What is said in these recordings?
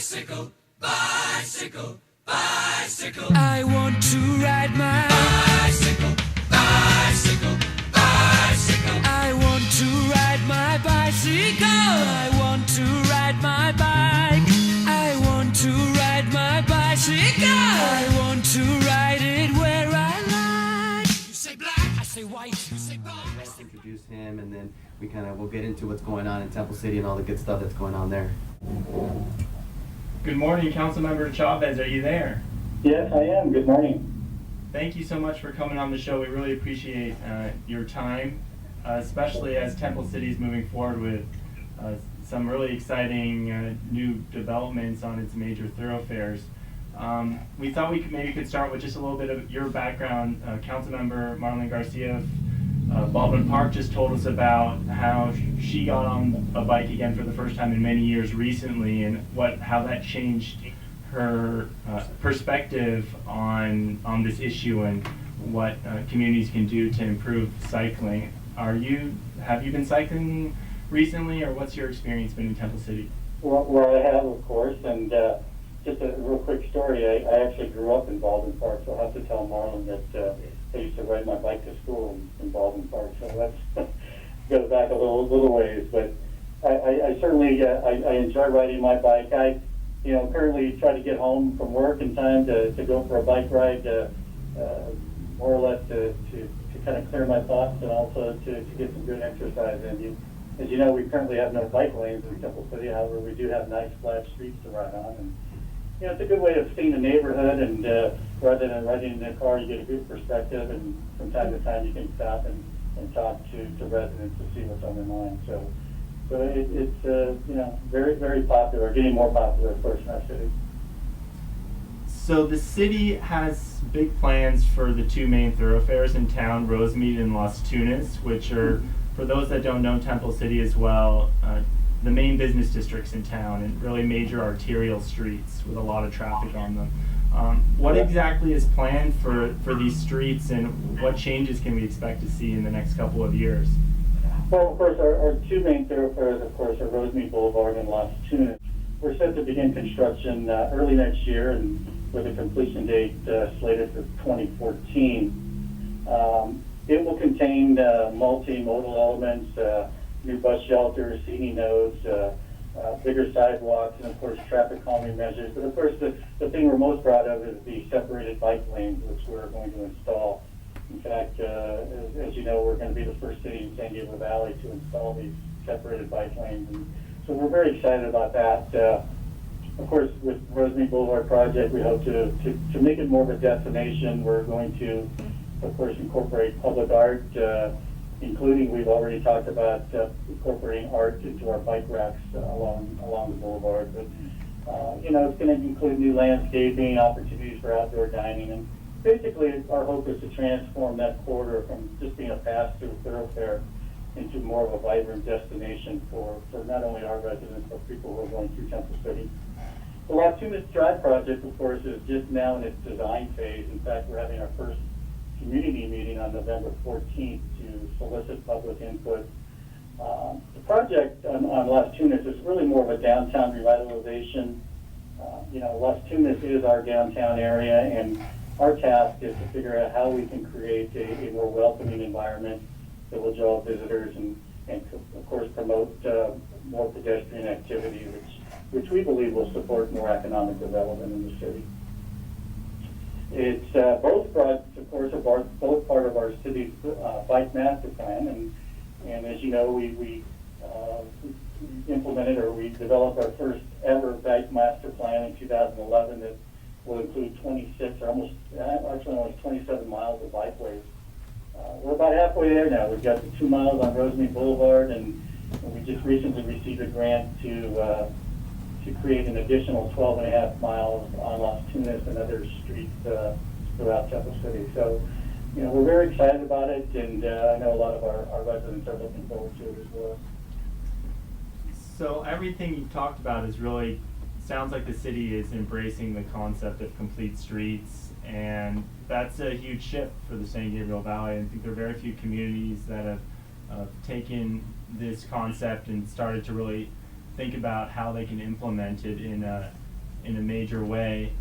Bicycle, bicycle, bicycle. I want to ride my bicycle, bicycle, bicycle. I want to ride my bicycle. I want to ride my bike. I want to ride my bicycle. I want to ride it where I like. You say black, I say white. You say black. Let's introduce him, and then we'll get into what's going on in Temple City and all the good stuff that's going on there. Good morning, Councilmember Chavez. Are you there? Yes, I am. Good morning. Thank you so much for coming on the show. We really appreciate your time, especially as Temple City is moving forward with some really exciting new developments on its major thoroughfares. We thought we could start with just a little bit of your background. Councilmember Marlene Garcia of Baldwin Park just told us about how she got on a bike again for the first time in many years recently, and how that changed her perspective on this issue and what communities can do to improve cycling. Have you been cycling recently, or what's your experience been in Temple City? Well, I have, of course, and just a real quick story. I actually grew up in Baldwin Park, so I'll have to tell Marlon that I used to ride my bike to school in Baldwin Park, so that goes back a little ways. But I certainly I enjoy riding my bike. I currently try to get home from work in time to go for a bike ride, more or less to kind of clear my thoughts and also to get some good exercise in. As you know, we currently have no bike lanes in Temple City. However, we do have nice flat streets to ride on, and it's a good way of seeing the neighborhood. And rather than riding in a car, you get a good perspective, and from time to time you can stop and talk to residents to see what's on their mind. So it's very, very popular, getting more popular, of course, in our city. So the city has big plans for the two main thoroughfares in town, Rosemead and Las Tunas, which are, for those that don't know Temple City as well, the main business districts in town and really major arterial streets with a lot of traffic on them. What exactly is planned for these streets, and what changes can we expect to see in the next couple of years? Well, of course, our two main thoroughfares, of course, are Rosemead Blvd and Las Tunas. We're set to begin construction early next year, and with a completion date slated for 2014. It will contain multimodal elements, new bus shelters, seating nodes, bigger sidewalks, and of course traffic calming measures. But of course the thing we're most proud of is the separated bike lanes, which we're going to install. In fact, as you know, we're going to be the first city in San Diego Valley to install these separated bike lanes. And so we're very excited about that. Of course, with Rosemead Blvd project, we hope to make it more of a destination. We're going to, of course, incorporate public art, including, we've already talked about incorporating art into our bike racks along the boulevard. But it's going to include new landscaping, opportunities for outdoor dining, and basically our hope is to transform that corridor from just being a pass-through thoroughfare into more of a vibrant destination for not only our residents but people who are going through Temple City. The Las Tunas Drive project, of course, is just now in its design phase. In fact, we're having our first community meeting on November 14th to solicit public input. The project on Las Tunas is really more of a downtown revitalization. Las Tunas is our downtown area, and our task is to figure out how we can create a more welcoming environment that will draw visitors and of course promote more pedestrian activity, which we believe will support more economic development in the city. It's both projects, of course, are both part of our city's bike master plan, and as you know, we implemented, or we developed our first ever bike master plan in 2011 that will include 26, or almost 27 miles of bikeways. We're about halfway there now. We've got the 2 miles on Rosemead Blvd, and we just recently received a grant to create an additional 12.5 miles on Las Tunas and other streets throughout Temple City. So, we're very excited about it, and I know a lot of our residents are looking forward to it as well. So everything you've talked about sounds like the city is embracing the concept of complete streets, and that's a huge shift for the San Gabriel Valley. I think there are very few communities that have taken this concept and started to really think about how they can implement it in in a major way.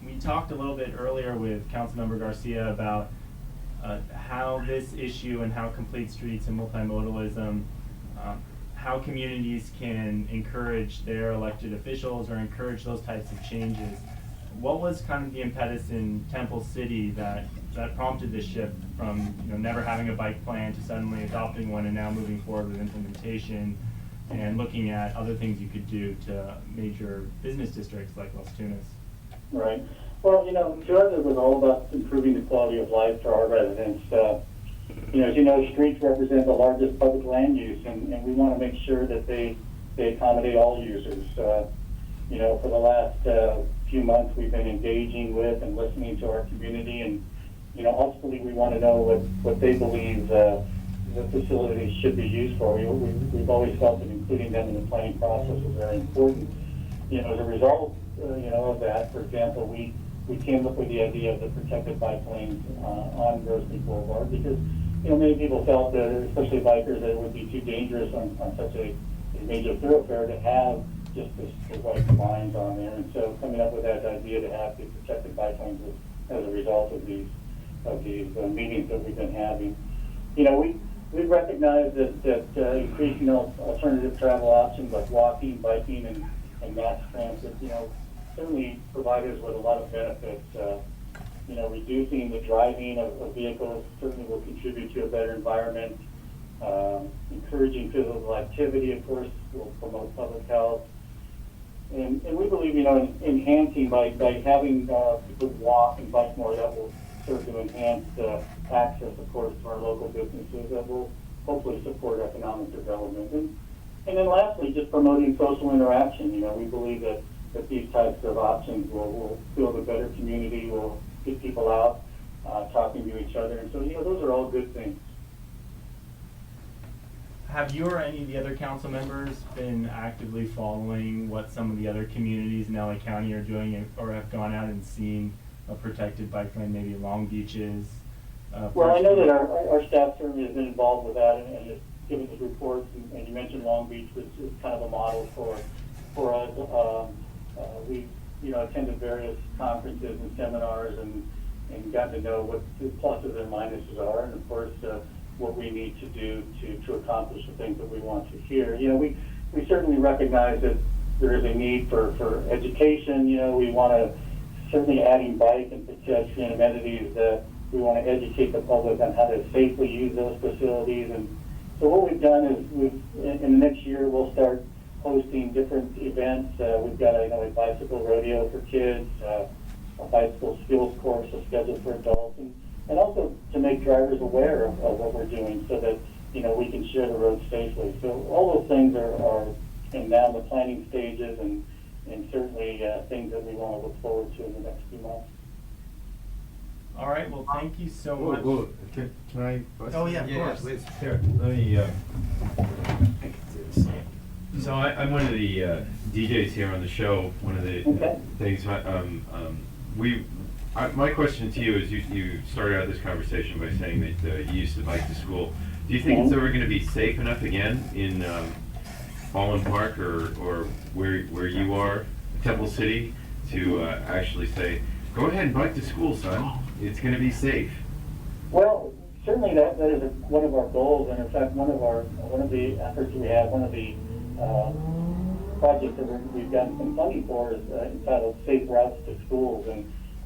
We talked a little bit earlier with Councilmember Garcia about how this issue and how complete streets and multimodalism, how communities can encourage their elected officials or encourage those types of changes. What was kind of the impetus in Temple City that prompted this shift from never having a bike plan to suddenly adopting one and now moving forward with implementation and looking at other things you could do to major business districts like Las Tunas? Right. Well, to us it was all about improving the quality of life for our residents. As you know, streets represent the largest public land use, and we want to make sure that they accommodate all users. For the last few months we've been engaging with and listening to our community, and ultimately we want to know what they believe the facilities should be used for. We've always felt that including them in the planning process is very important. As a result, of that, for example, we came up with the idea of the protected bike lanes on Rosemead Blvd because many people felt that, especially bikers, that it would be too dangerous on such a major thoroughfare to have just the white lines on there. And so coming up with that idea to have the protected bike lanes was as a result of these meetings that we've been having. We recognize that increasing alternative travel options like walking, biking, and mass transit, certainly provide us with a lot of benefits. Reducing the driving of vehicles certainly will contribute to a better environment. Encouraging physical activity, of course, will promote public health. And we believe, enhancing by having people walk and bike more, that will serve to enhance access, of course, to our local businesses that will hopefully support economic development. And then lastly, just promoting social interaction. We believe that these types of options will build a better community, will get people out talking to each other. And so, those are all good things. Have you or any of the other council members been actively following what some of the other communities in LA County are doing, or have gone out and seen a protected bike lane, maybe Long Beach's? Well, I know that our staff certainly has been involved with that and has given us reports, and you mentioned Long Beach, which is kind of a model for us. We attended various conferences and seminars and got to know what the pluses and minuses are, and of course what we need to do to accomplish the things that we want to hear. We certainly recognize that there is a need for education. We want to certainly adding bike and pedestrian amenities that we want to educate the public on how to safely use those facilities. And so what we've done is in the next year we'll start hosting different events. We've got a bicycle rodeo for kids, a bicycle skills course scheduled for adults, and also to make drivers aware of what we're doing so that we can share the road safely. So all those things are now in the planning stages and certainly things that we want to look forward to in the next few months. All right, well, thank you so much. Whoa. Can I? Oh, yeah, of course. Please. Here, let me. I can do this. So I'm one of the DJs here on the show. One of the things. My question to you is: you started out this conversation by saying that you used to bike to school. Do you think it's ever going to be safe enough again in Baldwin Park or where you are, Temple City, to actually say, go ahead and bike to school, son. It's going to be safe. Well, certainly that is one of our goals, and in fact one of the efforts we have, one of the projects that we've gotten some funding for is entitled Safe Routes to Schools,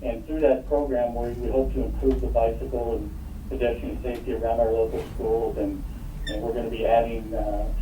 and through that program we hope to improve the bicycle and pedestrian safety around our local schools, and we're going to be adding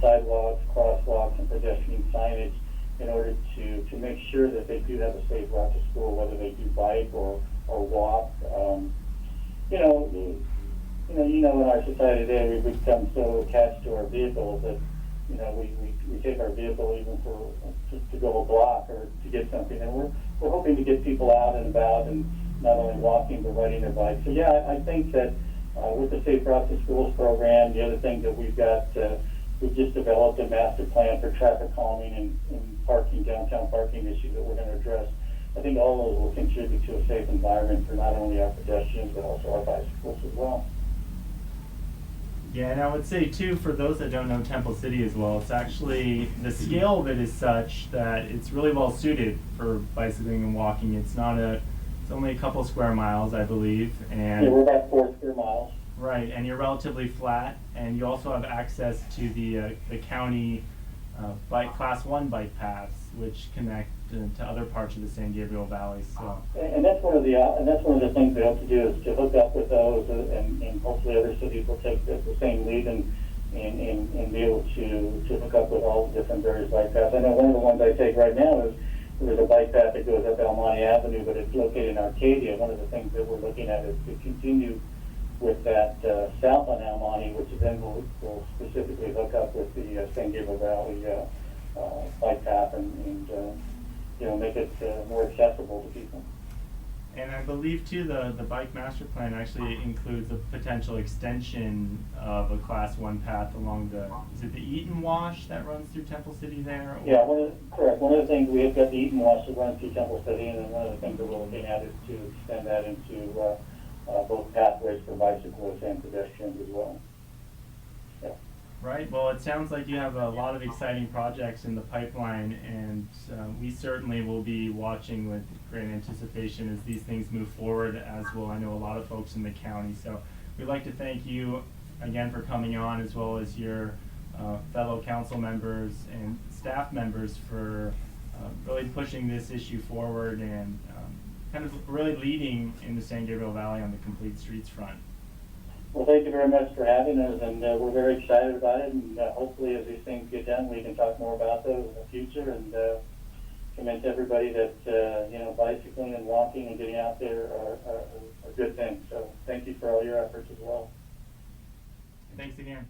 sidewalks, crosswalks, and pedestrian signage in order to make sure that they do have a safe route to school, whether they do bike or walk. In our society today, we've become so attached to our vehicles that we take our vehicle even to go a block or to get something, and we're hoping to get people out and about and not only walking but riding their bikes. So yeah, I think that with the Safe Route to Schools program, the other thing that we've got, we've just developed a master plan for traffic calming and parking, downtown parking issues that we're going to address. I think all of those will contribute to a safe environment for not only our pedestrians but also our bicycles as well. Yeah, and I would say too, for those that don't know Temple City as well, it's actually, the scale of it is such that it's really well suited for bicycling and walking. It's only a couple square miles, I believe, and. Yeah, we're about 4 square miles. Right, and you're relatively flat, and you also have access to the county class 1 bike paths, which connect to other parts of the San Gabriel Valley. So. And that's one of the things we hope to do is to hook up with those, and hopefully other cities will take the same lead and be able to hook up with all the different various bike paths. I know one of the ones I take right now is there's a bike path that goes up Almonte Avenue, but it's located in Arcadia. One of the things that we're looking at is to continue with that south on Almonte, which then will specifically hook up with the San Gabriel Valley bike path and make it more accessible to people. And I believe too, the bike master plan actually includes a potential extension of a class 1 path along is it the Eaton Wash that runs through Temple City there? Or? Yeah, correct. One of the things, we have got the Eaton Wash that runs through Temple City, and then one of the things that we're looking at is to extend that into both pathways for bicyclists and pedestrians as well. Yeah. Right. Well, it sounds like you have a lot of exciting projects in the pipeline, and we certainly will be watching with great anticipation as these things move forward, as will, I know, a lot of folks in the county. So we'd like to thank you again for coming on, as well as your fellow council members and staff members for really pushing this issue forward and kind of really leading in the San Gabriel Valley on the complete streets front. Well, thank you very much for having us, and we're very excited about it, and hopefully as these things get done, we can talk more about those in the future, and convince everybody that, bicycling and walking and getting out there are good things. So thank you for all your efforts as well. Thanks again.